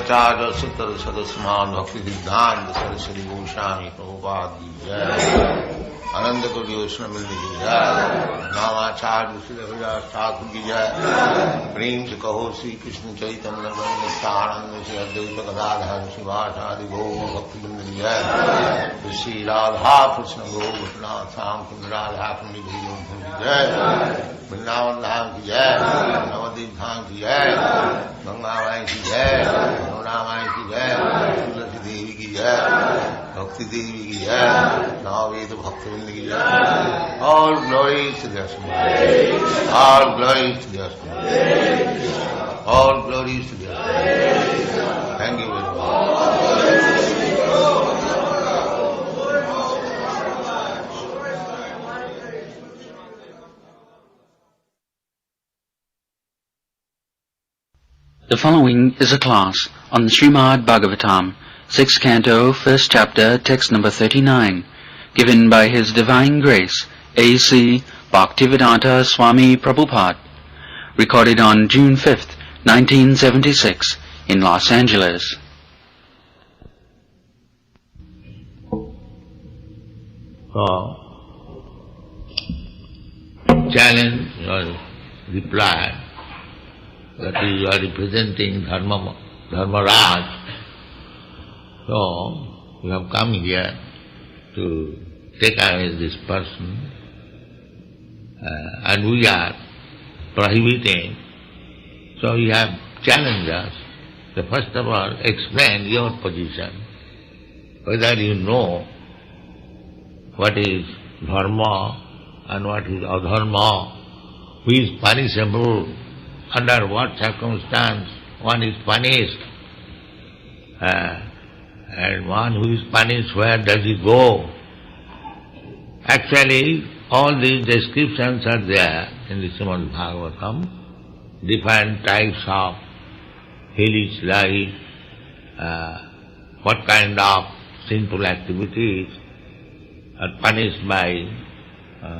Acharya Sutta Sadasman Bhaktivedanta Swami Srila Prabhupada ki jai. Ananda Koti Vaishnavini ki jai. Namacharya Srila Thakur ki jai. Prem se kaho Sri Krishna Chaitanya Nityananda Sri Advaita Gadadhar Sivasadi Gaur Bhaktivedanta ki jai. Shri Radha Krishna Gaur Bhatnath Sam Radha Kundi Bhajam ki jai. Vrindavan Dham ki jai. Navadip Dham ki jai. Ganga Mai ki jai. Yamuna Mai ki jai. Tulasi Devi ki jai. Bhakti Devi ki jai. Navaveda Bhaktivedanta ki jai. All glory to the Asma. All glory to the Asma. All glory to the Asma. Thank you very much. The following is a class on the Srimad Bhagavatam, 6th Canto, 1st Chapter, text number 39, given by His Divine Grace, A.C. Bhaktivedanta Swami Prabhupada, recorded on June 5th, 1976, in Los Angeles. Challenge or reply that you are representing Dharmaraj. So, you have come here to take away this person, and we are prohibiting. So you have challenged us. So first of all, explain your position, whether you know what is dharma and what is adharma, who is punishable, under what circumstance one is punished, and one who is punished, where does he go? Actually, all these descriptions are there in the Srimad Bhagavatam, different types of hellish life, what kind of sinful activities are punished by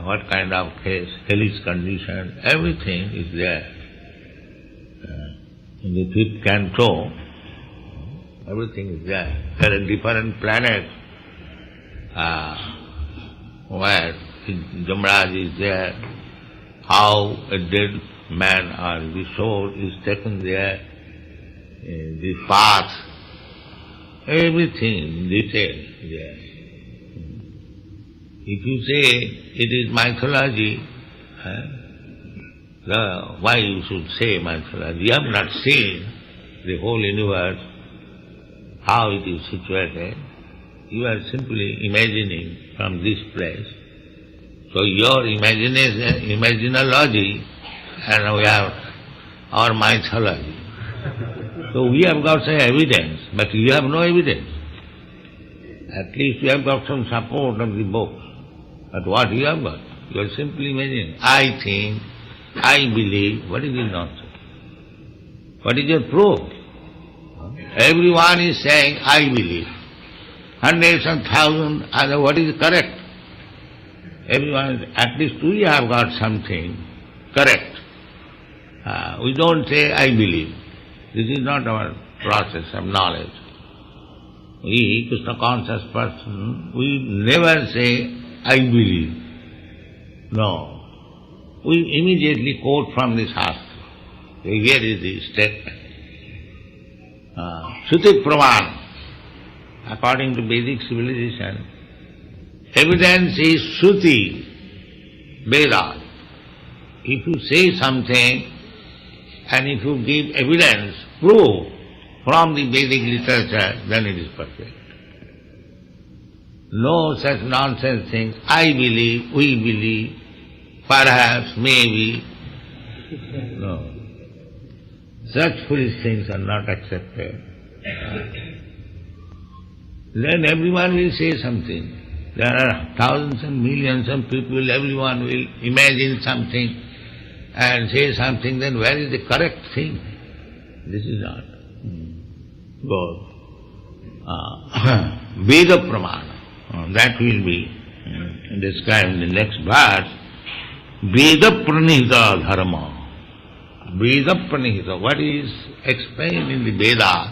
what kind of hellish condition, everything is there. In the 5th canto, everything is there. There are different planets where Yamaraj is there, how a dead man or the soul is taken there, the path, everything in detail there. If you say it is mythology, why you should say mythology? You have not seen the whole universe, how it is situated. You are simply imagining from this place. So your imaginology, and we have our mythology. So we have got some evidence, but you have no evidence. At least you have got some support of the books. But what you have got? You are simply imagining. I think, I believe. What is this nonsense? What is your proof? Everyone is saying, I believe. Hundreds and thousands, and what is correct? Everyone, at least we have got something correct. We don't say, I believe. This is not our process of knowledge. We, Krishna conscious person, we never say, I believe. No. We immediately quote from the Shastra. Here is the statement. Shruti Praman. According to Vedic civilization, evidence is Shruti, Vedas. If you say something and if you give evidence, proof from the Vedic literature, then it is perfect. No such nonsense things, I believe, we believe, perhaps, maybe. No. Such foolish things are not accepted. Then everyone will say something. There are thousands and millions of people, everyone will imagine something and say something, then where is the correct thing? This is not. Good. Veda Pramana. That will be described in the next verse. Veda Pranihita Dharma. Veda Pranihita. What is explained in the Vedas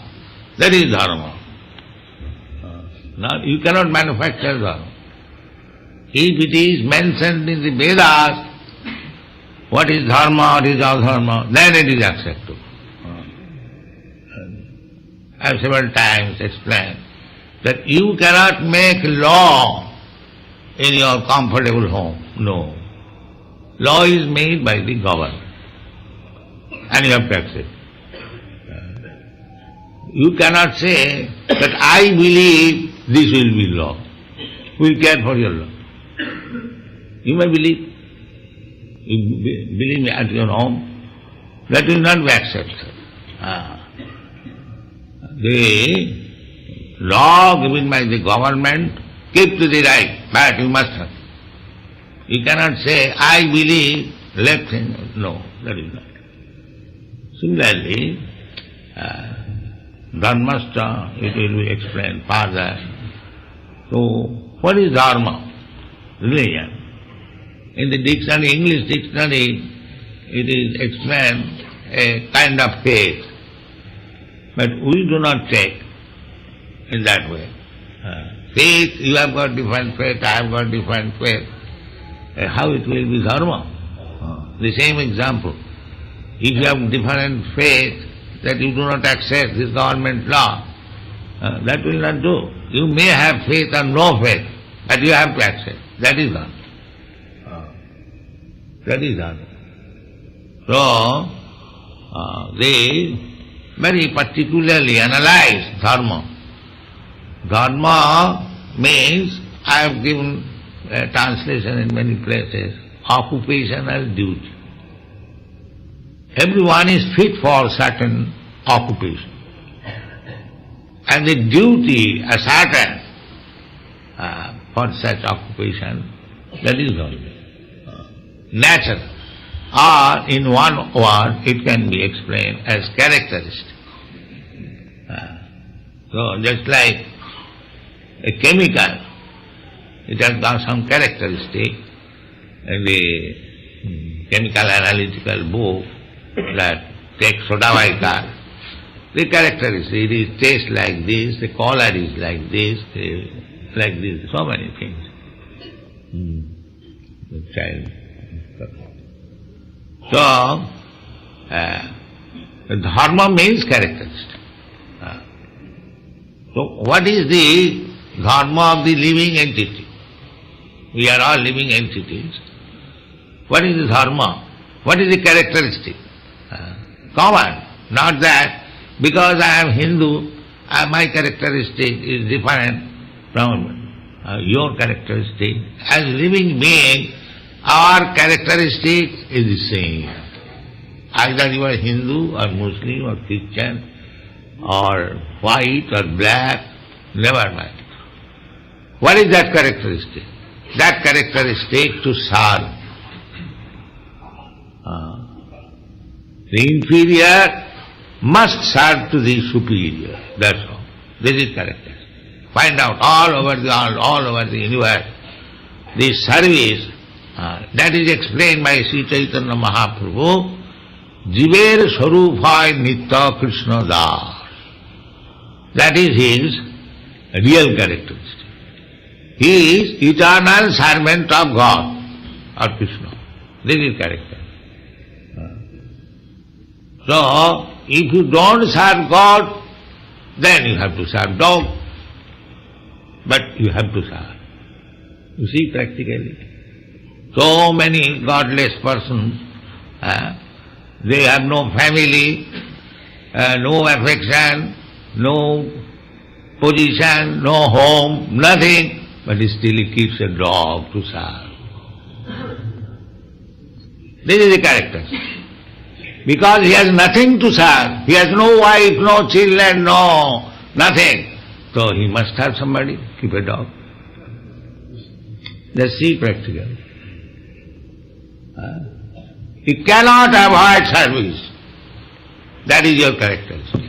That is dharma. Now you cannot manufacture dharma. If it is mentioned in the Vedas, what is dharma, what is adharma, then it is acceptable. I have several times explained that you cannot make law in your comfortable home. No. Law is made by the government and you have to accept. You cannot say that I believe this will be law. Who will care for your law? You may believe. You believe me at your home. That will not be accepted. The law given by the government, keep to the right, but you must have. You cannot say, I believe left hand. No, that is not. Similarly, dharmastha, it will be explained further. So, what is dharma? Religion. In the dictionary, English dictionary, it is explained a kind of faith. But we do not take in that way. Faith, you have got different faith, I have got different faith. How it will be dharma? The same example. If you have different faith that you do not accept this government law, that will not do. You may have faith or no faith, but you have to accept. That is dharma. That is dharma. So, they very particularly analyze dharma. Dharma means, I have given a translation in many places, occupational duty. Everyone is fit for certain occupation. And the duty ascertained for such occupation, that is dharma. Natural. Or in one word, it can be explained as characteristic. So just like a chemical, it has got some characteristic. In the chemical analytical book that takes soda bicarb, the characteristic, it tastes like this, the color is like this, so many things. The child. So, dharma means characteristic. So, what is the dharma of the living entity? We are all living entities. What is the dharma? What is the characteristic? Common, not that because I am Hindu, my characteristic is different from your characteristic. As living being, our characteristic is the same. Either you are Hindu or Muslim or Christian or white or black, never mind. What is that characteristic? That characteristic to serve. The inferior must serve to the superior. That's all. This is character. Find out all over the universe, the service. That is explained by Sri Chaitanya Mahaprabhu. Jiver Swaruphay Nitya Krishna Das. That is his real characteristic. He is eternal servant of God or Krishna. This is character. So, if you don't serve God, then you have to serve dog. But you have to serve. You see practically. So many godless persons, they have no family, no affection, no position, no home, nothing, but still he keeps a dog to serve. This is the character. Because he has nothing to serve, he has no wife, no children, no nothing. So he must have somebody, keep a dog. Let's see practically. He cannot avoid service. That is your characteristic.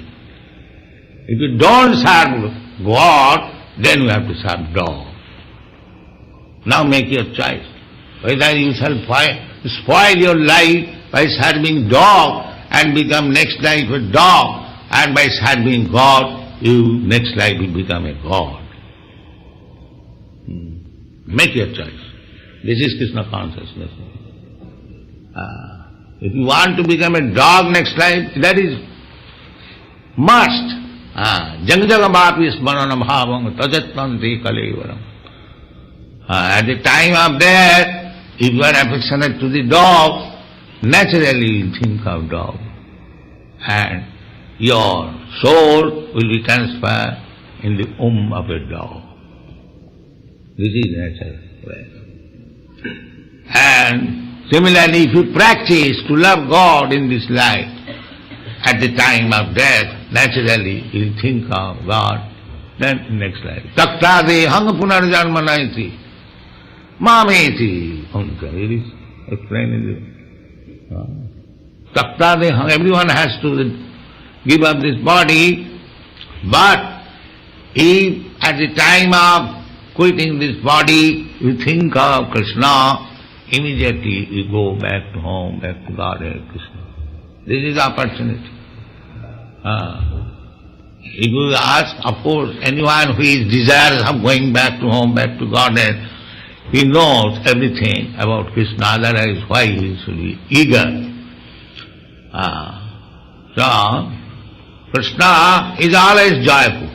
If you don't serve God, then you have to serve dog. Now make your choice. Whether you shall spoil your life by serving dog and become next life a dog, and by serving God you next life will become a god. Make your choice. This is Krishna consciousness. If you want to become a dog next life, that is must. Jang jagamapi smarana bhavam tajatmanti kalevaram. At the time of death, if you are affectionate to the dog, naturally you will think of dog. And your soul will be transferred in the womb of a dog. This is natural. And similarly, if you practice to love God in this life, at the time of death, naturally you will think of God, then next life. Taktade hang punarjanmanaiti mameti. It is explained in the Taktade hang. Everyone has to give up this body, but if at the time of quitting this body you think of Krishna, immediately you go back to home, back to Godhead, Krishna. This is the opportunity. If you ask, of course, anyone who is desirous of going back to home, back to Godhead, he knows everything about Krishna, otherwise why he should be eager. So, Krishna is always joyful.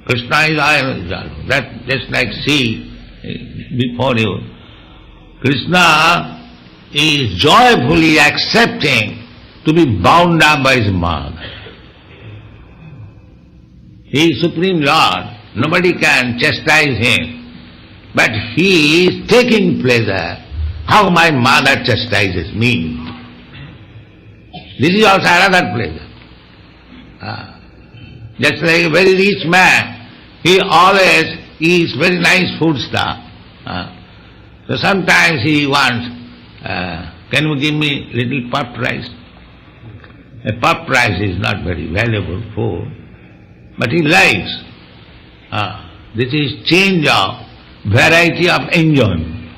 Krishna is always joyful. That just like sea before you. Krishna is joyfully accepting to be bound up by his mouth. He is Supreme Lord. Nobody can chastise him. But he is taking pleasure how my mother chastises me. This is also another pleasure. Just like a very rich man, he always eats very nice food stuff. So sometimes he wants, can you give me little puffed rice? A puffed rice is not very valuable food, but he likes. This is change of variety of enjoyment.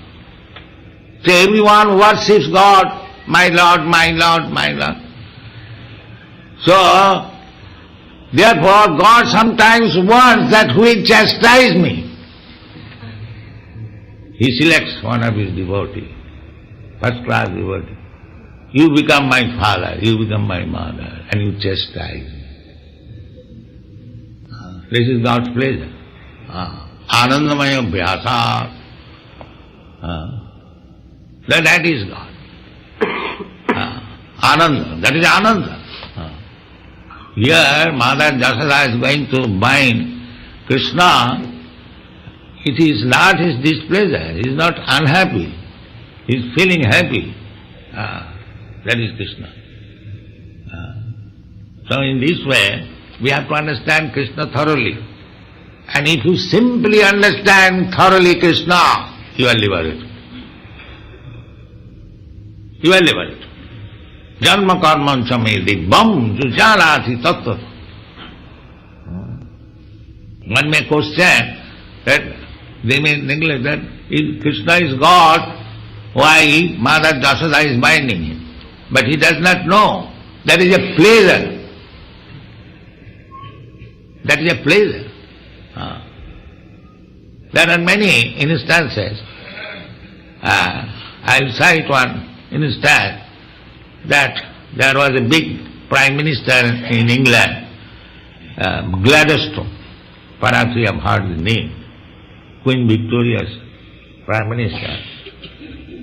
So everyone worships God, my Lord, my Lord, my Lord. So, therefore God sometimes wants that who will chastise me. He selects one of his devotees, first class devotee. You become my father, you become my mother, and you chastise me. This is God's pleasure. Anandamaya Vyasa. That is God. Ananda, that is Ananda. Here, Mother Jashoda is going to bind Krishna. It is not his displeasure. He is not unhappy. He is feeling happy. That is Krishna. So in this way, we have to understand Krishna thoroughly. And if you simply understand thoroughly Krishna, you are liberated. You are liberated. Janma karma chamedi bam jujanati tattva. One may question that they may neglect that if Krishna is God, why Mother Jashoda is binding him? But he does not know. That is a pleasure. That is a pleasure. There are many instances. I will cite one instance that there was a big Prime Minister in England, Gladstone. Perhaps you have heard the name. Queen Victoria's Prime Minister.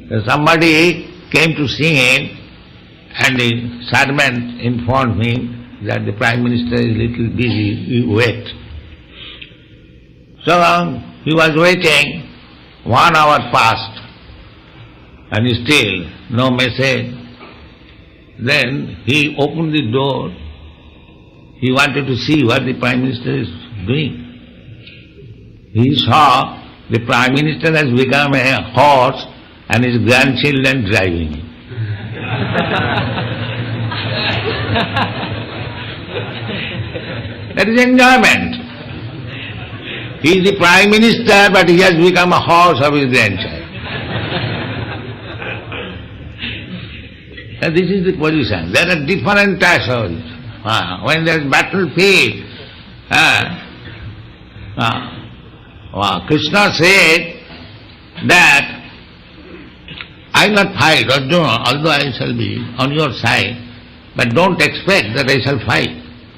So somebody came to see him and the servant informed him that the Prime Minister is a little busy, he wait. So he was waiting, 1 hour passed and still no message. Then he opened the door. He wanted to see what the Prime Minister is doing. He saw the Prime Minister has become a horse and his grandchildren driving him. That is enjoyment. He is the Prime Minister, but he has become a horse of his grandchild. And this is the position. There are different types of it. When there is battlefield, Krishna said that I will not fight, Arjuna, although I shall be on your side, but don't expect that I shall fight,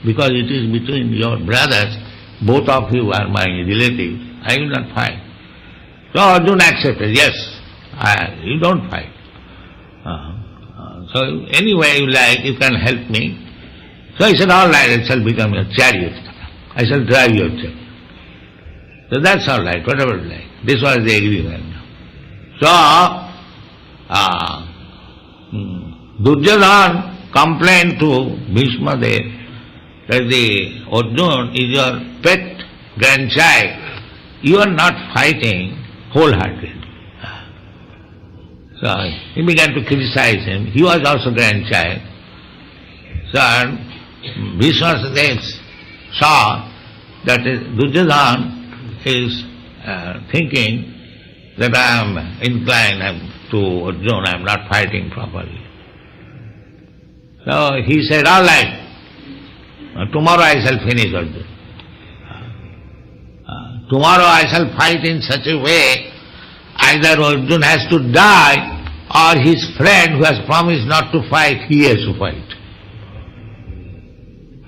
because it is between your brothers, both of you are my relatives, I will not fight. So Arjuna accepted, yes, you don't fight. So any way you like, you can help me. So he said, all right, I shall become your chariot. I shall drive your chariot. So that's all right, whatever you like. This was the agreement. So, Duryodhana complained to Bhishma Dev that the Arjuna is your pet grandchild. You are not fighting wholeheartedly. So he began to criticize him. He was also grandchild. So Bhishma Dev saw that Duryodhana is thinking that I am inclined to Arjuna, I am not fighting properly. So he said, all right, tomorrow I shall finish Arjuna. Tomorrow I shall fight in such a way, either Arjuna has to die or his friend who has promised not to fight, he has to fight.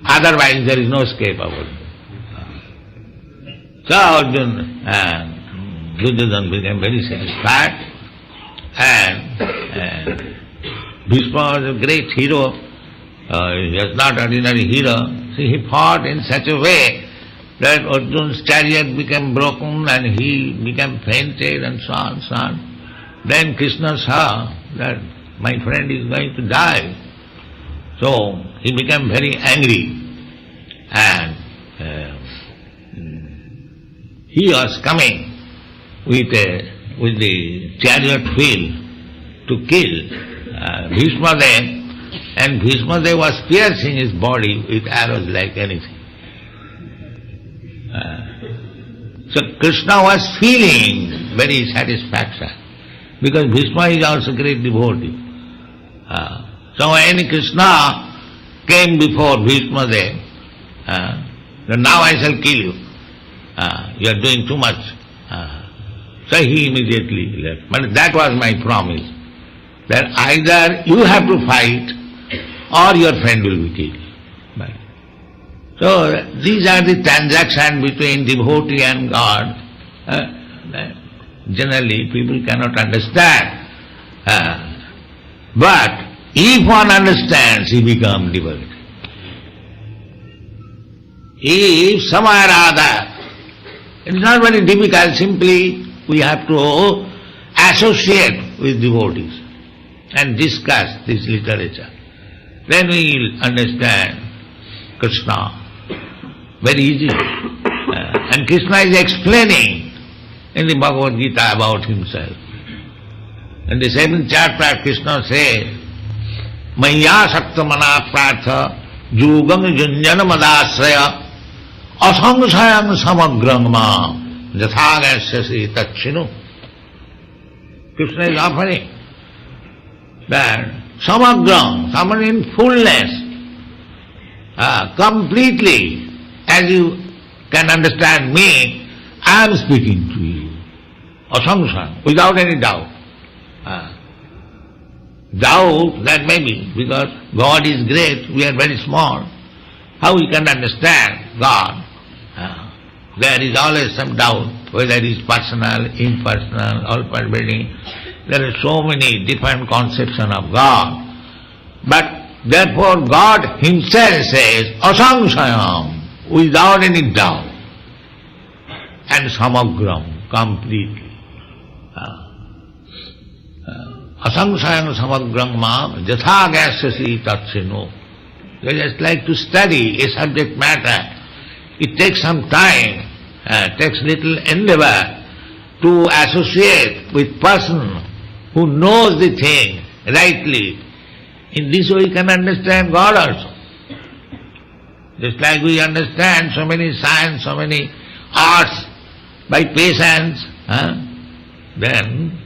Otherwise there is no escape of Arjuna. So Arjuna Duryodhana became very satisfied, and Bhishma was a great hero. He was not ordinary hero. See, he fought in such a way that Arjuna's chariot became broken and he became fainted and so on, so on. Then Krishna saw that my friend is going to die. So he became very angry, and he was coming with the chariot wheel to kill Bhishma Dev, and Bhishma Dev was piercing his body with arrows like anything. So Krishna was feeling very satisfaction, because Bhishma is also great devotee. So when Krishna came before Bhishma Dev, now I shall kill you. You are doing too much. So he immediately left. But that was my promise, that either you have to fight or your friend will be killed. Right. So these are the transactions between devotee and God. Generally people cannot understand. But if one understands, he becomes devotee. If somewhere or other, it is not very difficult, simply we have to associate with devotees and discuss this literature. Then we will understand Krishna very easily. And Krishna is explaining in the Bhagavad Gita about himself. In the 7th chapter, Krishna says, Maya sakta mana prartha jugam junjana madasraya asangsayam samagrang ma jathagasyasi tachinu. Krishna is offering that samagrang, someone in fullness, completely, as you can understand me, I am speaking to you. Asangsayam, without any doubt. Doubt, that may be, because God is great, we are very small. How we can understand God? There is always some doubt, whether it is personal, impersonal, all-pervading. There are so many different conceptions of God. But therefore God himself says, asangsayam, without any doubt, and samagram, completely. Asangsayam samagram ma jathagasyasi tatsino. They just like to study a subject matter. It takes some time, takes little endeavor to associate with person who knows the thing rightly. In this way we can understand God also. Just like we understand so many science, so many arts by patience, then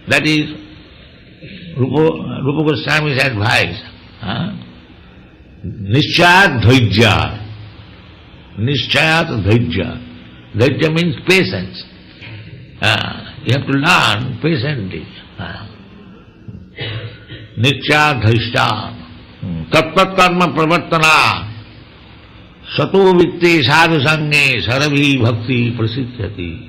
that is Rupa Goswami's advice. Nishchayat dhaijya. Nishchayat dhaijya. Dhaijya means patience. You have to learn patiently. Nishchayat dhaijya. Tat karma pravartana. Sato vitte sadhu sange sarabhi bhakti prasiddhati.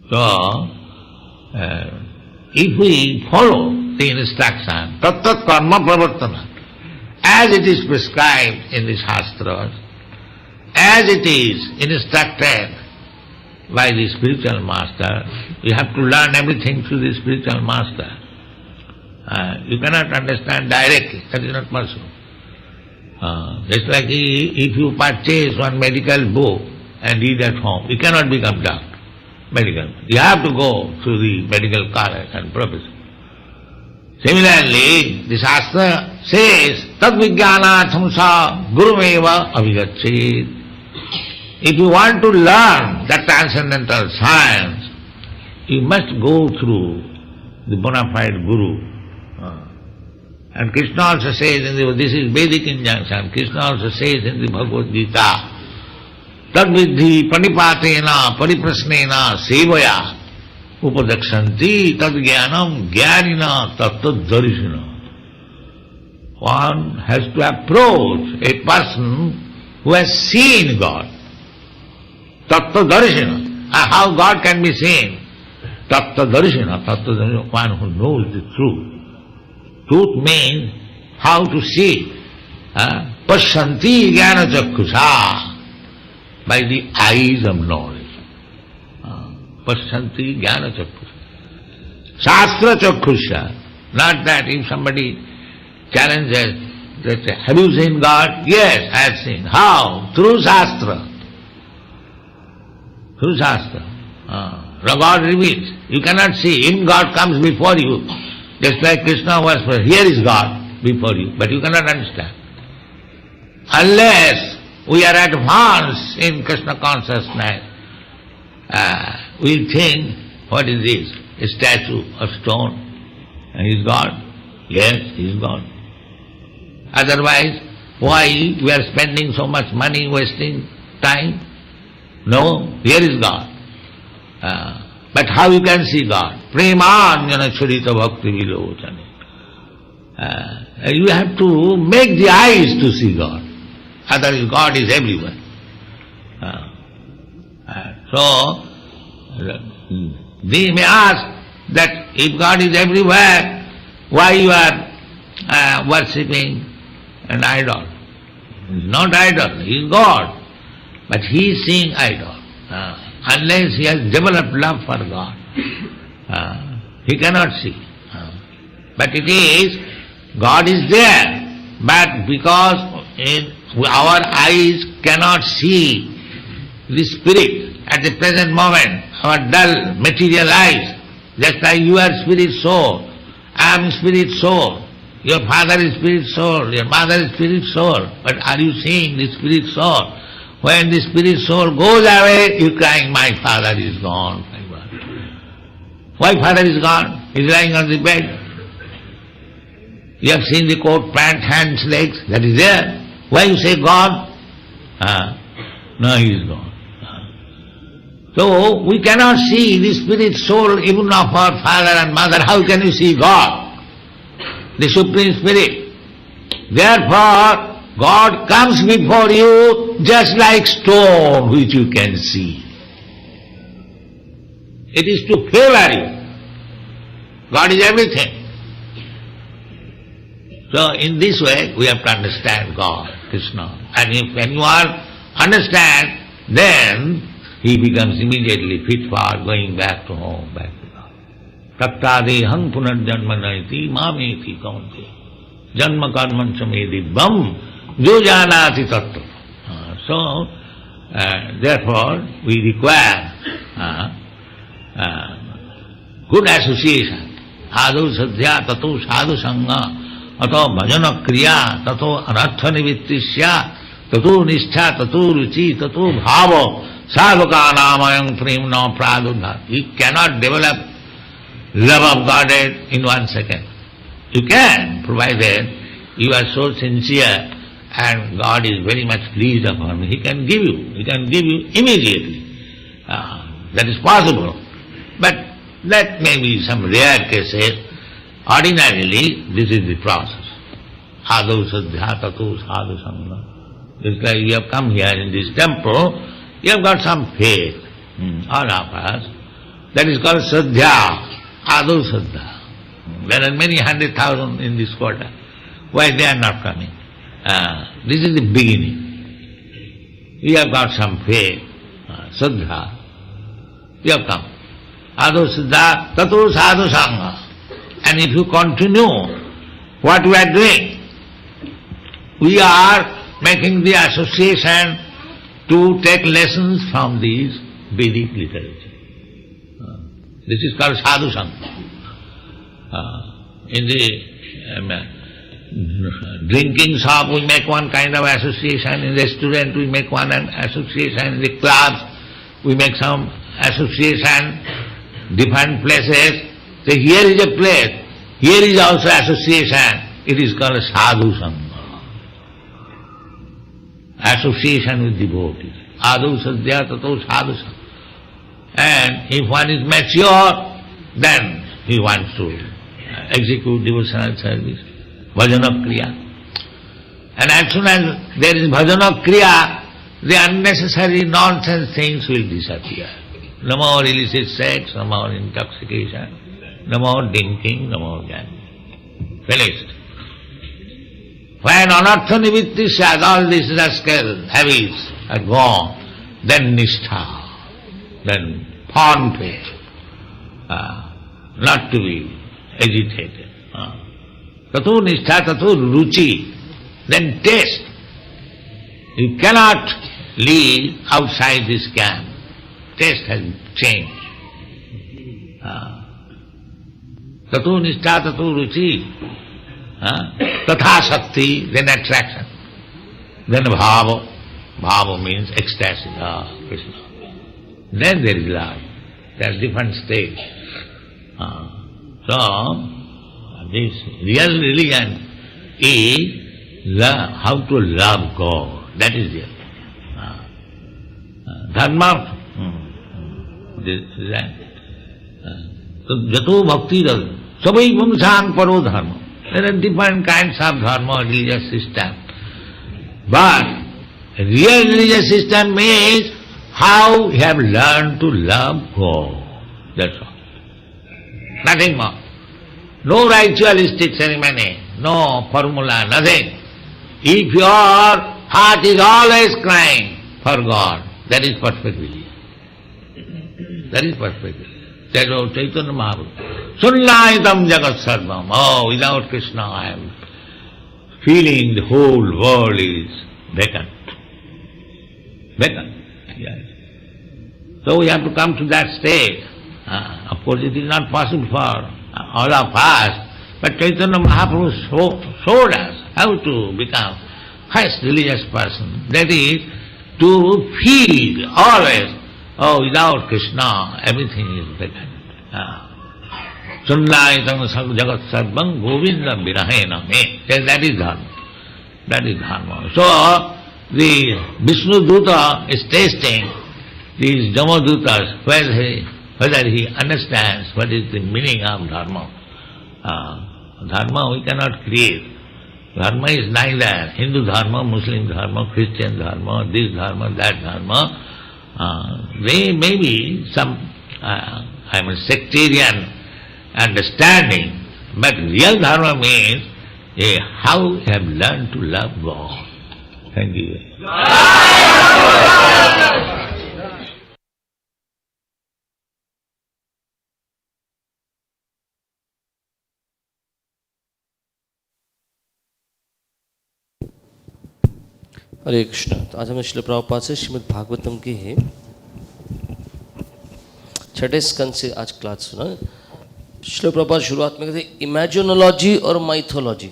So, if we follow the instruction, tat karma pravartana, as it is prescribed in the Shastras, as it is instructed by the spiritual master, you have to learn everything through the spiritual master. You cannot understand directly, that is not possible. Just like if you purchase one medical book and read at home, you cannot become doctor. Medical. You have to go to the medical college and professor. Similarly, the Shastra says, Tad vijnanatham sa gurumeva avigacchit. If you want to learn the transcendental science, you must go through the bona fide guru. And Krishna also says, this is Vedic injunction, Krishna also says in the Bhagavad Gita, Tad vidhi panipatena pariprasnena sevaya upadakshanti tad jnanam jnanina tattad darishina. One has to approach a person who has seen God. Tattva darishina. How God can be seen? Tattva darishina. Tattva darishina, one who knows the truth. Truth means how to see. Pasyanti jnana chakkusha. By the eyes of knowledge. Pasyanti jnana chakkusha. Shastra chakkusha. Not that if somebody challenges, that have you seen God? Yes, I have seen. How? Through Shastra. Through Shastra. God reveals. You cannot see him, God comes before you. Just like Krishna was, here is God before you, but you cannot understand. Unless we are advanced in Krishna consciousness, we think, what is this? A statue of stone. And he is God? Yes, he is God. Otherwise, why we are spending so much money, wasting time? No, here is God. But how you can see God? Premanjana charita bhakti vilochane. You have to make the eyes to see God. Otherwise God is everywhere. So, they may ask that if God is everywhere, why you are worshipping an idol? He is not idol, he is God. But he is seeing idol. Unless he has developed love for God, he cannot see. But it is, God is there, but because our eyes cannot see the spirit at the present moment, our dull material eyes, just like you are spirit soul, I am spirit soul, your father is spirit soul, your mother is spirit soul, but are you seeing the spirit soul? When the spirit soul goes away, you crying, my father is gone. Why father is gone? He is lying on the bed. You have seen the coat, pant, hands, legs, that is there. Why you say God? No, he is gone. So we cannot see the spirit soul even of our father and mother. How can you see God? The Supreme Spirit. Therefore, God comes before you just like stone which you can see. It is to favor you. God is everything. So in this way we have to understand God, Krishna. And if anyone understands, then he becomes immediately fit for going back to home, back to God. Tattadehang punarjanmanaiti mameti kaunte janma karman samedibam jo janati tattva. So, therefore, we require good association. Adu sadhya tato sadhu sangha ato bhajana kriya tato anartha nivittisya tato nishtha tato ruchi tato bhava sadhuka namayam premna pradudha. You cannot develop love of Godhead in 1 second. You can, provided you are so sincere and God is very much pleased upon you. He can give you immediately. That is possible. But that may be some rare cases. Ordinarily, this is the process. Ādau saddhya tato sadhu sangha. It's like you have come here in this temple, you have got some faith, all of us. That is called saddhya, ādau saddha. There are many 100,000 in this quarter. Why they are not coming? This is the beginning. You have got some faith, saddha. You have come. Ādau saddha, tato sadhu sangha. And if you continue what we are doing, we are making the association to take lessons from these Vedic literature. This is called sadhu sangha. In the drinking shop we make one kind of association, in restaurant we make one association, in the clubs we make some association, different places. So here is a place, here is also association, it is called sadhu sangha. Association with devotees. Ādau saddhya tato sadhu sangha. And if one is mature, then he wants to execute devotional service, bhajana kriya. And as soon as there is bhajana kriya, the unnecessary nonsense things will disappear. No more illicit sex, no more intoxication, no more drinking, no more gambling. Finished. When anartha nivitti sad, all these rascal habits are gone, then nishtha, then firm faith, not to be agitated. Tato nishtha, tato ruchi, then taste. You cannot live outside this camp. Taste has changed. Tato nishtha, tato ruchi, tatha shakti, then attraction. Then bhava. Bhava means ecstasy, Krishna. Then there is love. There are different stages. So, this real religion is how to love God. That is it. Dharma. This is that. So, jato bhakti rasa. Sabai vamsang paro dharma. There are different kinds of dharma, religious system. But real religious system means how you have learned to love God. That's all. Nothing more. No ritualistic ceremony, no formula, nothing. If your heart is always crying for God, that is perfect religion. That is perfect religion. That is Chaitanya Mahaprabhu. Sunnaitam jagat sarvam. Oh, without Krishna I am feeling the whole world is vacant. Vacant. Yes. So we have to come to that state. Of course it is not possible for all of us, but Chaitanya Mahaprabhu showed us how to become first religious person. That is to feel always, oh, without Krishna everything is vacant. Sunnaitam jagat sarvam govinda virahena me. That is dharma. That is dharma. So the Vishnu Duta is tasting these Jamadutas, whether he understands what is the meaning of dharma. Dharma we cannot create. Dharma is neither Hindu dharma, Muslim dharma, Christian dharma, this dharma, that dharma. They may be some sectarian understanding, but real dharma means how you have learned to love God. Thank you. हरे कृष्ण। तो आज हमें श्रील प्रभुपाद से श्रीमद् भागवतम की है छठे स्कंद से आज class सुना। श्रील प्रभुपाद शुरुआत में कहते इमेजिनोलॉजी और माइथोलॉजी।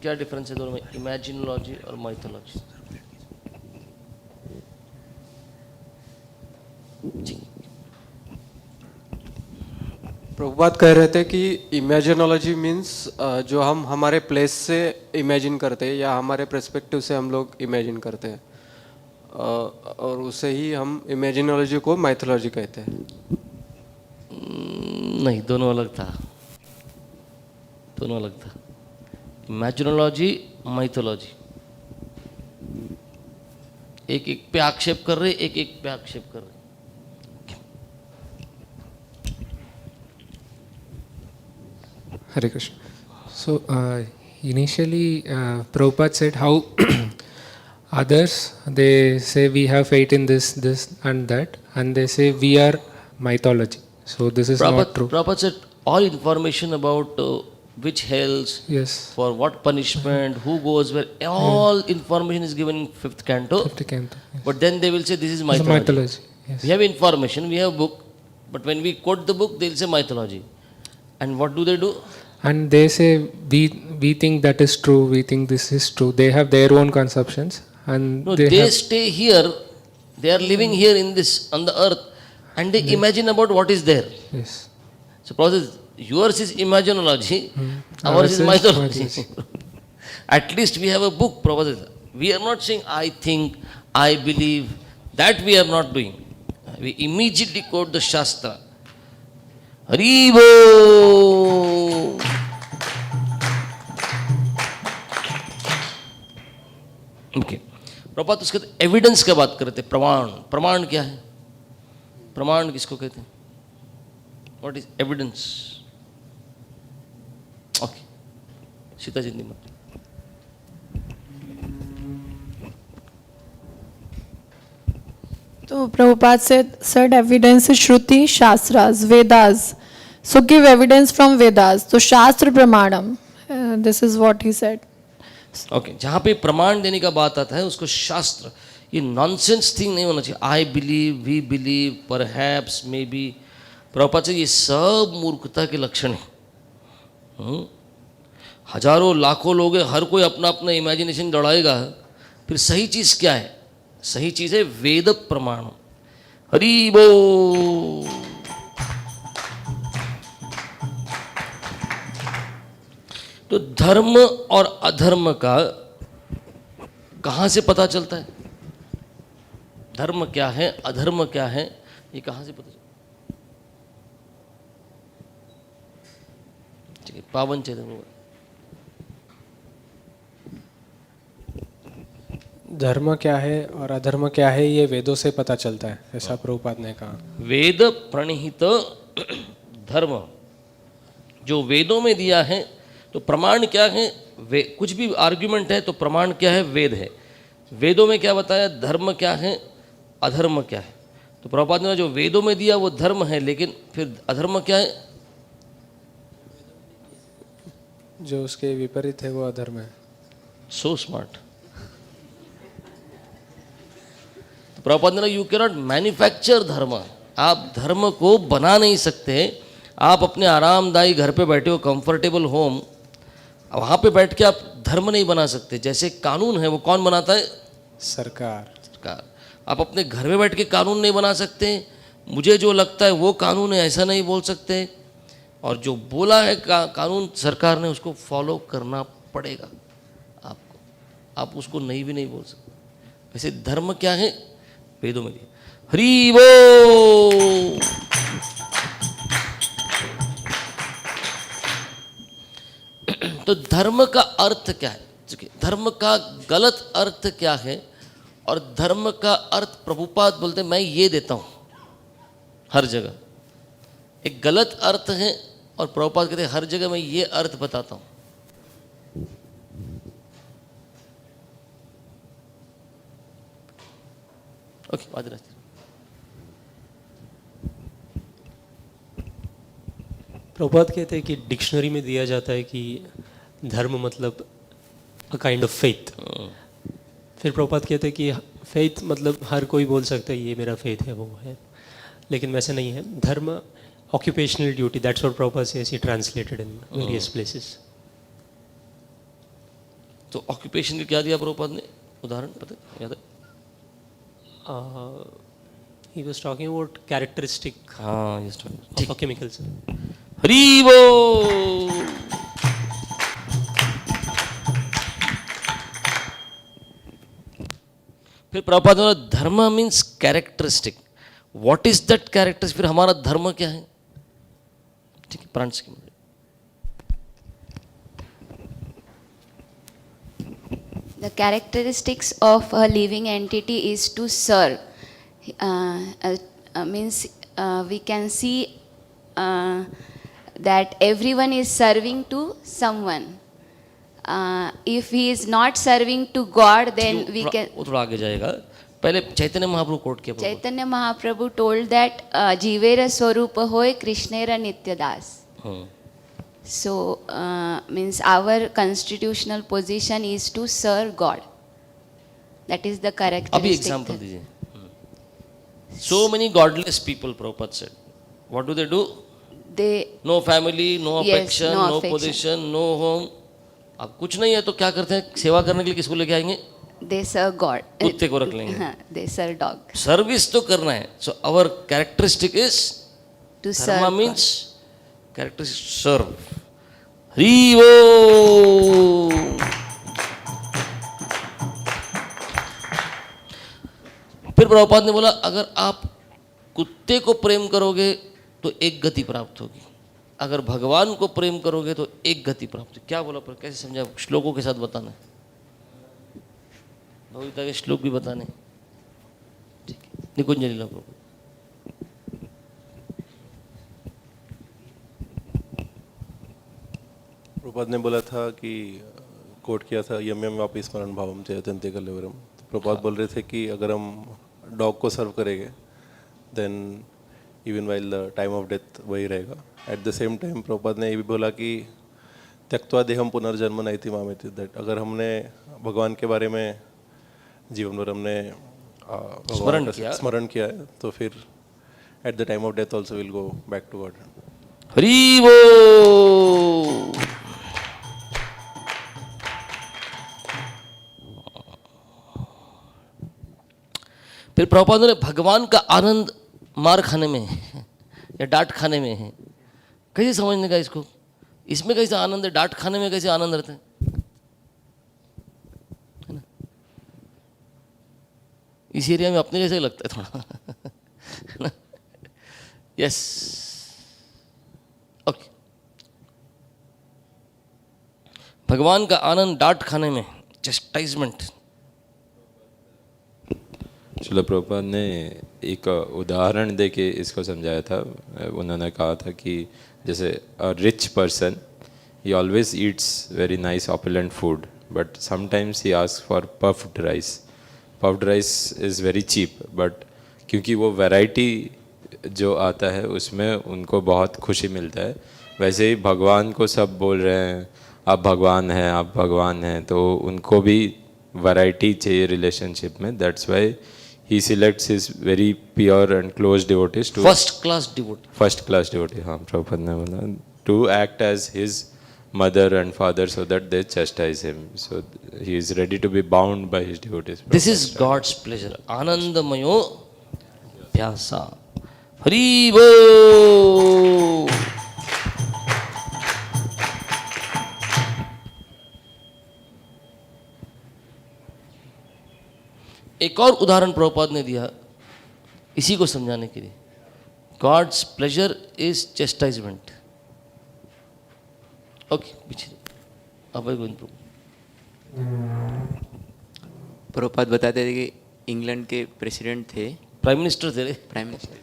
क्या डिफरेंस है दोनों में, इमेजिनोलॉजी और माइथोलॉजी? जी प्रभुपाद कह रहे थे कि इमेजिनोलॉजी मीन्स जो हम हमारे प्लेस से इमेजिन करते हैं या हमारे पर्सपेक्टिव से हम लोग इमेजिन करते हैं, और उसे ही हम इमेजिनोलॉजी को माइथोलॉजी कहते हैं। नहीं, दोनों अलग था, दोनों अलग था। इमेजिनोलॉजी, माइथोलॉजी, एक एक पे आक्षेप कर रहे, एक एक पे आक्षेप कर रहे। Hare Krishna. So initially Prabhupada said how others, they say we have faith in this, this and that, and they say we are mythology. So this is not true. Prabhupada said all information about which hells, Yes. for what punishment, who goes where, all information is given in 5th canto. 50 canto. Yes. But then they will say this is It's mythology. mythology. Yes. We have information, we have book, but when we quote the book, they will say mythology. And what do they do? And they say we think that is true. We think this is true. They have their own conceptions, and No, they they have, stay here, they are living here in this, on the earth, and they imagine about what is there. yes. So process, yours is imaginology, ours is mythology. At least we have a book, Prabhupada. We are not saying I think, I believe, that we are not doing. We immediately quote the Shastra. Haribo! Okay. प्रपात उसके evidence की बात करते, प्रमाण। प्रमाण क्या है? प्रमाण किसको कहते हैं? What is evidence? Okay, Sita जिंदी मत। So Prabhupada said evidence is Shruti, Shastras, Vedas. So give evidence from Vedas. So Shastra Pramanam. This is what he said. Okay, जहाँ पे प्रमाण देने का बात आता है उसको शास्त्र, ये नॉनसेंस थिंग नहीं होना चाहिए। I believe, we believe, perhaps, maybe. Prabhupada से ये सब मूर्खता के लक्षण है। हजारों लाखों लोग हैं, हर कोई अपना अपना इमेजिनेशन दौड़ाएगा, फिर सही चीज़ क्या है? सही चीज़ है वेद प्रमाण। हरि बोल। तो धर्म और अधर्म का कहाँ से पता चलता है? धर्म क्या है, अधर्म क्या है, ये कहाँ से पता चलता है? ठीक है, पावन चैतन्य। धर्म क्या है और अधर्म क्या है ये वेदों से पता चलता है, ऐसा प्रभुपाद ने कहा। वेद प्रणीत धर्म जो वेदों में दिया है, तो प्रमाण क्या है? कुछ भी आर्ग्यूमेंट है तो प्रमाण क्या है? वेद है। वेदों में क्या बताया? धर्म क्या है, अधर्म क्या है। तो प्रभुपाद ने जो वेदों में दिया वो धर्म है, लेकिन फिर अधर्म क्या है? जो उसके विपरीत है वो अधर्म है। So smart. तो प्रभुपाद ने यू कैनॉट मैन्युफैक्चर धर्म। आप धर्म को बना नहीं सकते। आप अपने आरामदायी घर पे बैठे हो, कंफर्टेबल होम, वहाँ पे बैठ के आप धर्म नहीं बना सकते। जैसे कानून है वो कौन बनाता है? सरकार। आप अपने घर में बैठ के कानून नहीं बना सकते। मुझे जो लगता है वो कानून है ऐसा नहीं बोल सकते, और जो बोला है कानून सरकार ने उसको फॉलो करना पड़ेगा आपको। आप उसको नहीं भी नहीं बोल सकते। वैसे धर्म क्या है? वेदों में दिया। हरि बोल। तो धर्म का अर्थ क्या है? धर्म का गलत अर्थ क्या है? और धर्म का अर्थ प्रभुपाद बोलते हैं मैं ये देता हूं हर जगह। एक गलत अर्थ है और प्रभुपाद कहते हैं हर जगह मैं ये अर्थ बताता हूं। ओके, बात प्रभुपाद कहते हैं कि डिक्शनरी में दिया जाता है कि धर्म मतलब अ काइंड ऑफ फेथ। फिर प्रभुपाद कहते हैं कि फेथ मतलब हर कोई बोल सकता है ये मेरा फेथ है, वो है, लेकिन वैसे नहीं है। धर्म occupational duty, that's what Prabhupada says, he translated in various places. तो ऑक्यूपेशन का क्या दिया प्रभुपाद ने? उदाहरण पता याद है? He was talking about characteristic हाँ, of a chemical. हरि बोल। फिर प्रभुपाद ने बोला धर्म means characteristic. What is that characteristic? फिर हमारा धर्म क्या है? ठीक है, प्राण की The characteristics of a living entity is to serve. Means we can see that everyone is serving to someone. If he is not serving to God, then we can. वो थोड़ा आगे जाएगा। पहले चैतन्य महाप्रभु कोट किया। Chaitanya Mahaprabhu told that Jivera Swarupa hoy Krishnera Nityadas. So means our constitutional position is to serve God. That is the characteristic. अभी example दीजिए। So many godless people, Prabhupada said. What do? They No family, no Yes, affection, no no affection. position, no home. अब कुछ नहीं है तो क्या करते हैं? सेवा करने के लिए किसको लेके आएंगे? they serve God. कुत्ते को रख लेंगे। हाँ, they serve dog. सर्विस तो करना है। So our characteristic is To serve dharma God. means characteristic serve. Hari बोल। फिर प्रभुपाद ने बोला अगर आप कुत्ते को प्रेम करोगे तो एक गति प्राप्त होगी, अगर भगवान को प्रेम करोगे तो एक गति प्राप्त होगी। क्या बोला पर कैसे समझा? श्लोकों के साथ बताना है, भगवद्गीता के श्लोक भी बताने। ठीक है, निकुंज लीला प्रभु। प्रभुपाद ने बोला था कि कोट किया था यम यम वापि स्मरण भावम चैतन्य कलेवरम। तो प्रभुपाद बोल रहे थे कि अगर हम डॉग को सर्व करेंगे then even while the time of death वही रहेगा। At the same time Prabhupada ने ये भी बोला कि त्यक्त्वा देहम पुनर्जन्म नैति मामेति, दैट अगर हमने भगवान के बारे में जीवन भर हमने स्मरण किया है तो फिर at the time of death also will go back to God. Hari बोल। फिर प्रभुपाद ने भगवान का आनंद मार खाने में है या डांट खाने में है। कैसे समझने का इसको? इसमें कैसे आनंद है? डांट खाने में कैसे आनंद रहता है? है ना? इस एरिया में अपने जैसे लगता है थोड़ा। Yes, okay. भगवान का आनंद डांट खाने में, चेस्टाइजमेंट। श्रील प्रभुपाद ने एक उदाहरण दे के इसको समझाया था। उन्होंने कहा था कि जैसे a rich person he always eats very nice opulent food but sometimes he ask for puffed rice. Puffed rice is very cheap but क्योंकि वो वैरायटी जो आता है उसमें उनको बहुत खुशी मिलता है। वैसे ही भगवान को सब बोल रहे हैं आप भगवान हैं, आप भगवान हैं, तो उनको भी वैरायटी चाहिए रिलेशनशिप में। That's why he selects his very pure and close devotees to first class devotee। हाँ, प्रभुपाद ने बोला to act as his mother and father so that they chastise him, so he is ready to be bound by his devotees। This is God's pleasure। आनंदमयो प्यासा। हरि बोल। एक और उदाहरण प्रभुपाद ने दिया इसी को समझाने के लिए। God's pleasure is chastisement. Okay, पीछे अब गोविंद प्रभु। प्रभुपाद बताते थे कि इंग्लैंड के प्रेसिडेंट थे, प्राइम मिनिस्टर थे। प्राइम मिनिस्टर,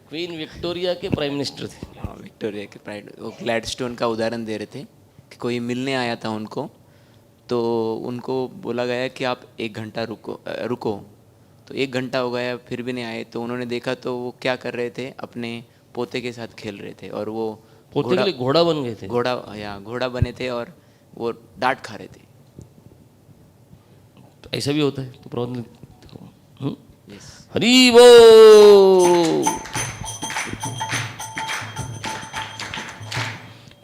क्वीन विक्टोरिया के प्राइम मिनिस्टर थे। हाँ, विक्टोरिया के प्राइम। वो ग्लैडस्टोन का उदाहरण दे रहे थे कि कोई मिलने आया था उनको, तो उनको बोला गया कि आप 1 घंटा रुको। तो 1 घंटा हो गया फिर भी नहीं आए। तो उन्होंने देखा तो वो क्या कर रहे थे, अपने पोते के साथ खेल रहे थे और वो पोते के लिए घोड़ा बन गए थे। घोड़ा बने थे और वो डांट खा रहे थे। ऐसा भी होता है तो प्रभुपाद ने हरि बोल।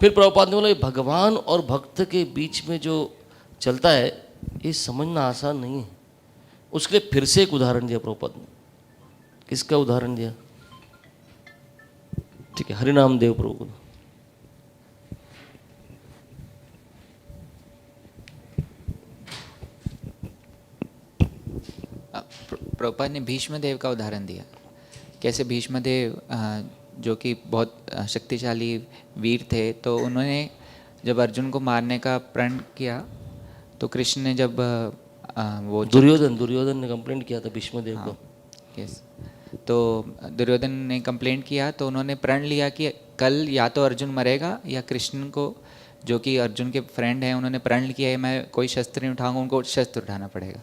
फिर प्रभुपाद ने बोला भगवान और भक्त के बीच में जो चलता है ये समझना आसान नहीं है। उसके लिए फिर से एक उदाहरण दिया प्रभुपाद ने। किसका उदाहरण दिया? ठीक है, हरिनाम देव प्रभु। प्रभुपाद ने भीष्म देव का उदाहरण दिया, कैसे भीष्म देव जो कि बहुत शक्तिशाली वीर थे, तो उन्होंने जब अर्जुन को मारने का प्रण किया तो कृष्ण ने जब वो दुर्योधन ने कंप्लेंट किया था भीष्म देव को। यस, तो दुर्योधन ने कंप्लेंट किया तो उन्होंने प्रण लिया कि कल या तो अर्जुन मरेगा या कृष्ण को, जो कि अर्जुन के फ्रेंड हैं, उन्होंने प्रण किया है मैं कोई शस्त्र नहीं उठाऊंगा, उनको शस्त्र उठाना पड़ेगा।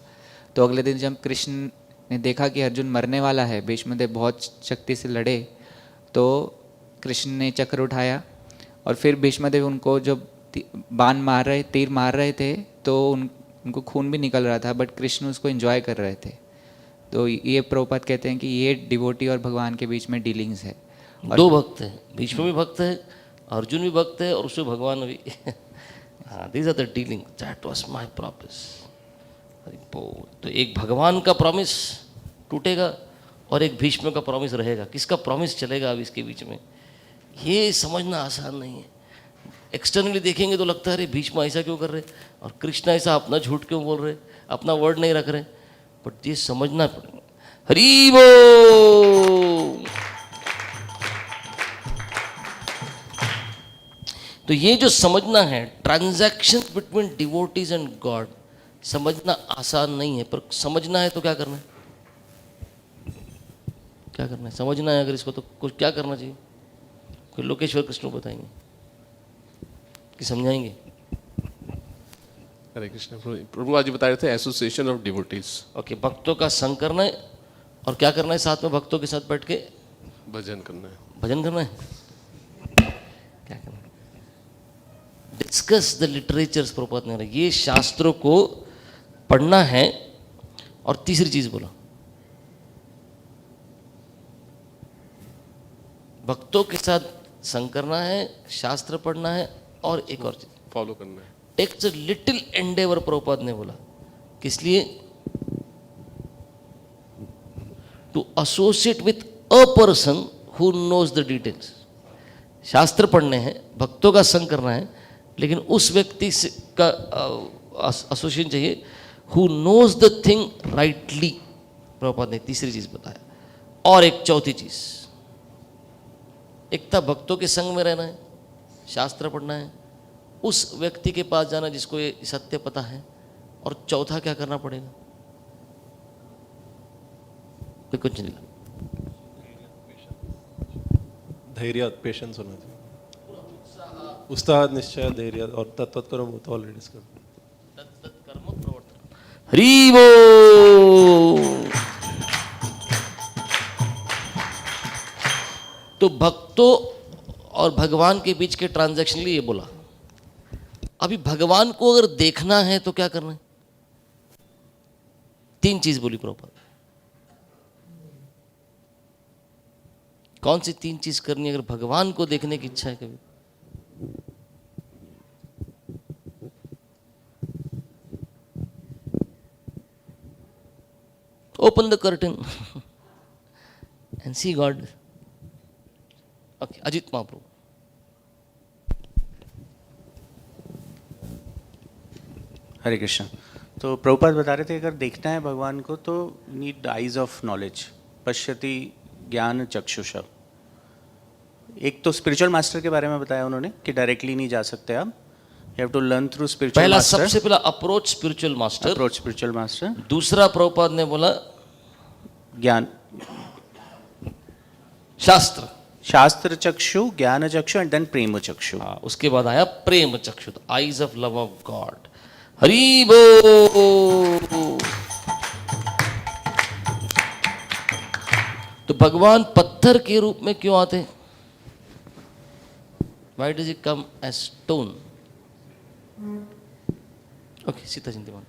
तो अगले दिन जब कृष्ण ने देखा कि अर्जुन मरने वाला है, भीष्मदेव बहुत शक्ति से लड़े, तो कृष्ण ने चक्र उठाया और फिर भीष्मदेव उनको जब तीर मार रहे थे तो उनको खून भी निकल रहा था, बट कृष्ण उसको एंजॉय कर रहे थे। तो ये प्रभुपाद कहते हैं कि ये डिवोटी और भगवान के बीच में डीलिंग्स है। दो भक्त हैं, भीष्म भी भक्त है, अर्जुन भी भक्त है और उसमें भगवान भी। हाँ, these are the dealing, that was my promise. तो एक भगवान का प्रॉमिस टूटेगा और एक भीष्म का प्रॉमिस रहेगा, किसका प्रॉमिस चलेगा अब इसके बीच में, ये समझना आसान नहीं है। एक्सटर्नली देखेंगे तो लगता है अरे भीष्म ऐसा क्यों कर रहे और कृष्ण ऐसा अपना झूठ क्यों बोल रहे, अपना वर्ड नहीं रख रहे, बट ये समझना पड़ेगा। हरि बोल। तो ये जो समझना है transaction between devotees and God, समझना आसान नहीं है, पर समझना है तो क्या करना है, क्या करना है, समझना है अगर इसको तो कुछ क्या करना चाहिए, कोई लोकेश्वर कृष्ण बताएंगे कि समझाएंगे। हरे कृष्ण। प्रभु आज बता रहे थे एसोसिएशन ऑफ डिवोटीज। ओके, भक्तों का संग करना है और क्या करना है, साथ में भक्तों के साथ बैठ के भजन करना है। भजन करना है, क्या करना है, डिस्कस द लिटरेचर्स। प्रभुपाद ने ये शास्त्रों को पढ़ना है। और तीसरी चीज बोला, भक्तों के साथ संग करना है, शास्त्र पढ़ना है और एक और चीज फॉलो करना है। Takes a little endeavour. Prabhupada ने बोला किस लिए, to associate with a person who knows the details. शास्त्र पढ़ने हैं, भक्तों का संग करना है, लेकिन उस व्यक्ति से का एसोसिएशन चाहिए who knows the thing rightly. Prabhupada ने तीसरी चीज बताया। और एक चौथी चीज, एक था भक्तों के संग में रहना है, शास्त्र पढ़ना है, उस व्यक्ति के पास जाना जिसको ये सत्य पता है, और चौथा क्या करना पड़ेगा, कोई कुछ नहीं, धैर्य, पेशेंस होना चाहिए, उत्साह, निश्चय, धैर्य और तत्कर्म तो ऑलरेडी डिस्कस। हरि बोल। तो भक्तों और भगवान के बीच के ट्रांजैक्शन लिए ये बोला। अभी भगवान को अगर देखना है तो क्या करना है, तीन चीज बोली प्रभुपाद। कौन सी तीन चीज करनी है अगर भगवान को देखने की इच्छा है कभी, open the curtain and see God. Okay, Ajit महाप्रभु। हरे कृष्ण। तो प्रभुपाद बता रहे थे अगर देखना है भगवान को तो नीड आइज ऑफ नॉलेज, पश्यति ज्ञान चक्षुषा। एक तो स्पिरिचुअल मास्टर के बारे में बताया उन्होंने कि डायरेक्टली नहीं जा सकते आप, you have to learn through spiritual master। सबसे पहला approach spiritual master, approach spiritual master. दूसरा प्रभुपाद ने बोला ज्ञान, शास्त्र, शास्त्र चक्षु, ज्ञान चक्षु एंड देन प्रेम चक्षु। उसके बाद आया प्रेम चक्षु, eyes of love of God. Hari बोल। तो भगवान पत्थर के रूप में क्यों आते हैं, Why does it come as stone? Okay, Sita Chintaman.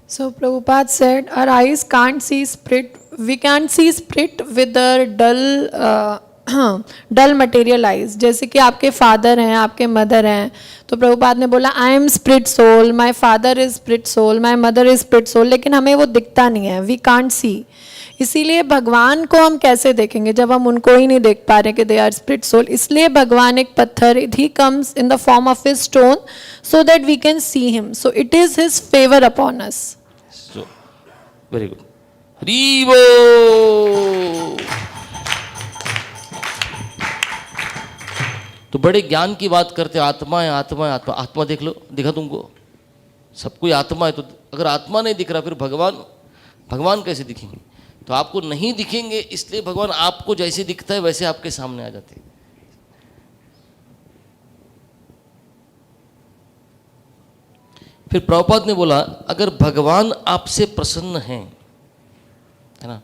So Prabhupada said, our eyes can't see spirit. We can't see spirit with our dull dull materialise, जैसे कि आपके फादर हैं, आपके मदर हैं, तो प्रभुपाद ने बोला I am spirit soul, my father is spirit soul, my mother is spirit soul, लेकिन हमें वो दिखता नहीं है, वी कांट सी। इसीलिए भगवान को हम कैसे देखेंगे जब हम उनको ही नहीं देख पा रहे कि दे आर स्पिरिट सोल। इसलिए भगवान एक पत्थर, he comes in the form of his stone so that we can see him, so it is his favour upon us. So very good, Hari बोल। तो बड़े ज्ञान की बात करते, आत्मा है, आत्मा है, आत्मा, आत्मा देख लो, दिखा तुमको, सब कोई आत्मा है। तो अगर आत्मा नहीं दिख रहा फिर भगवान कैसे दिखेंगे? तो आपको नहीं दिखेंगे, इसलिए भगवान आपको जैसे दिखता है वैसे आपके सामने आ जाते हैं। फिर प्रभुपाद ने बोला अगर भगवान आपसे प्रसन्न हैं, है ना,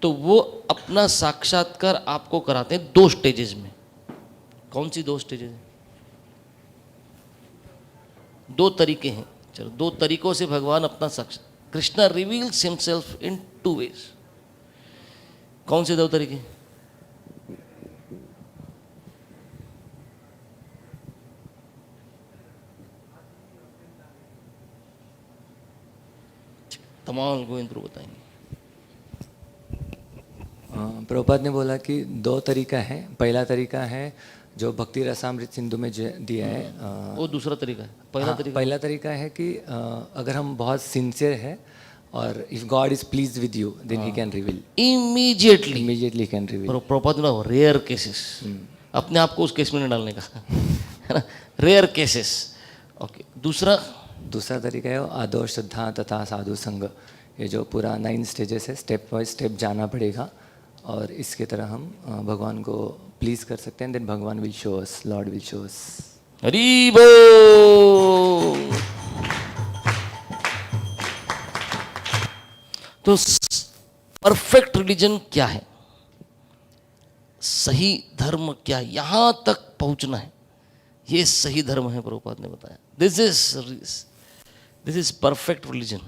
तो वो अपना साक्षात्कार आपको कराते हैं 2 स्टेजेस में। कौन सी 2 स्टेजेस हैं? 2 तरीके हैं। चलो 2 तरीकों से भगवान अपना साक्षात, Krishna reveals himself in 2 ways। कौन से 2 तरीके? तमाम गोविंद बताएंगे। प्रभुपाद ने बोला कि 2 तरीका है। पहला तरीका है जो भक्ति रसामृत सिंधु में दिया है, वो दूसरा तरीका है। पहला तरीका है कि अगर हम बहुत सिंसियर है और if God is please with you then he can reveal immediately can reveal. Prabhupada ने रेयर केसेस, अपने आप को उस केस में नहीं डालने का, है ना, रेयर केसेस। ओके, दूसरा तरीका है आदो श्रद्धा तथा साधु संग। ये जो पूरा 9 स्टेजेस है, स्टेप बाय स्टेप जाना पड़ेगा और इसके तरह हम भगवान को प्लीज कर सकते हैं। देन भगवान will show us, Lord will show us. Hari बोल। तो परफेक्ट रिलीजन क्या है, सही धर्म क्या है, यहां तक पहुंचना है, ये सही धर्म है। प्रभुपाद ने बताया this is perfect religion.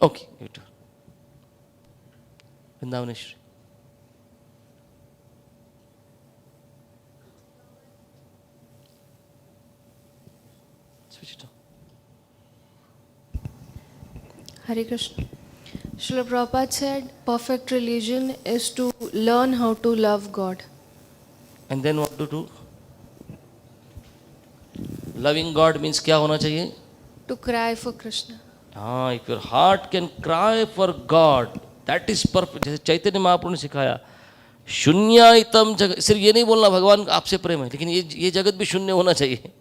Okay, Vrindavaneshwari. Hare Krishna. Srila Prabhupada said, perfect religion is to learn how to love God. And then what to do? Loving God means क्या होना चाहिए? To cry for Krishna. हाँ, if your heart can cry for God, that is perfect. जैसे चैतन्य महाप्रभु ने सिखाया, शून्यायतम जगत, सिर्फ ये नहीं बोलना भगवान आपसे प्रेम है, लेकिन ये जगत भी शून्य होना चाहिए।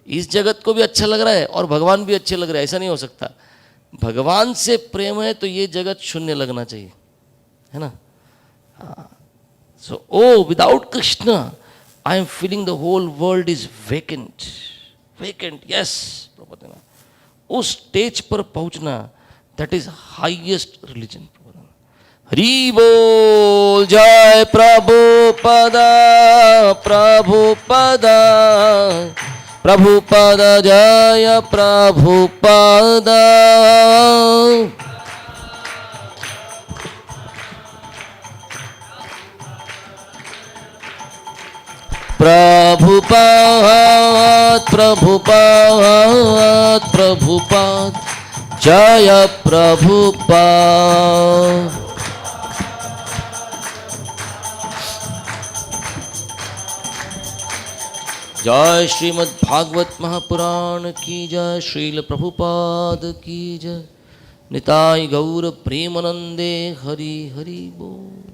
इस जगत को भी अच्छा लग रहा है और भगवान भी अच्छे लग रहे हैं, ऐसा नहीं हो सकता। भगवान से प्रेम है तो ये जगत शून्य लगना चाहिए, है ना। So oh without Krishna I am feeling the whole world is vacant, yes. उस स्टेज पर पहुंचना, that is highest religion. Hari बोल। जय प्रभुपादा, प्रभुपादा, प्रभुपादा, जय प्रभुपादा। प्रभुपाद, प्रभुपाद, प्रभुपाद, जय प्रभुपाद। जय श्रीमद् भागवत महापुराण की जय, श्रील प्रभुपाद की जय। निताय गौर प्रेमानंदे हरि हरि बोल।